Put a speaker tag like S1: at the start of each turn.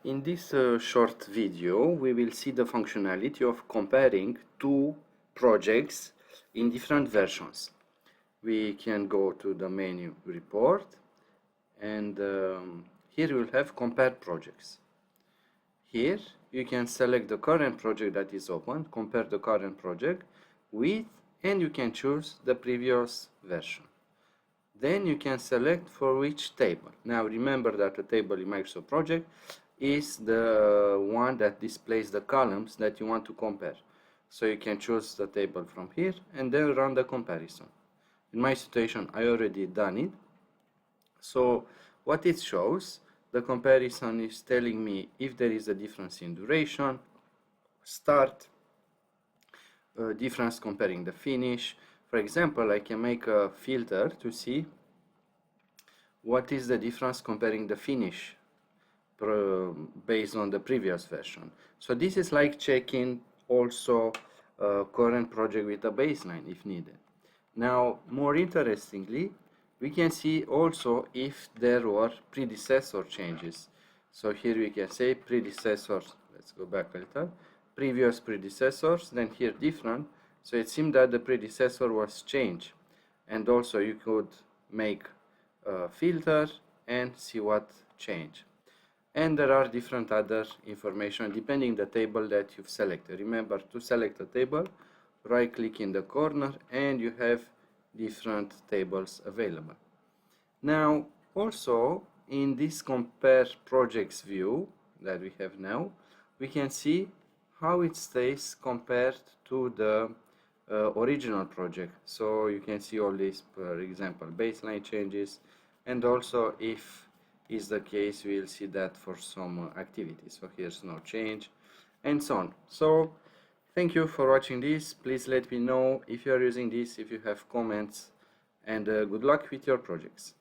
S1: In this short video, we will see the functionality of comparing two projects in different versions. We can go to the menu report, and here we'll have compare projects. Here you can select the current project that is open, compare the current project with, and you can choose the previous version. Then you can select for which table. Now remember that the table in Microsoft Project is the one that displays the columns that you want to compare. So you can choose the table from here and then run the comparison. In my situation, I already done it. So what it shows, the comparison is telling me if there is a difference in duration, start, difference comparing the finish. For example, I can make a filter to see what is the difference comparing the finish based on the previous version. So this is like checking also current project with a baseline if needed. Now, more interestingly, we can see also if there were predecessor changes. So here we can say predecessors. Let's go back a little. Previous predecessors, then here different. So it seemed that the predecessor was changed. And also you could make a filter and see what changed. And there are different other information depending the table that you've selected. Remember to select a table, right click in the corner, and you have different tables available. Now also in this compare projects view that we have now, we can see how it stays compared to the original project. So you can see all these, for example, baseline changes, and also if is the case, we will see that for some activities. So here's no change, and so on. So thank you for watching this. Please let me know if you are using this, if you have comments, and good luck with your projects.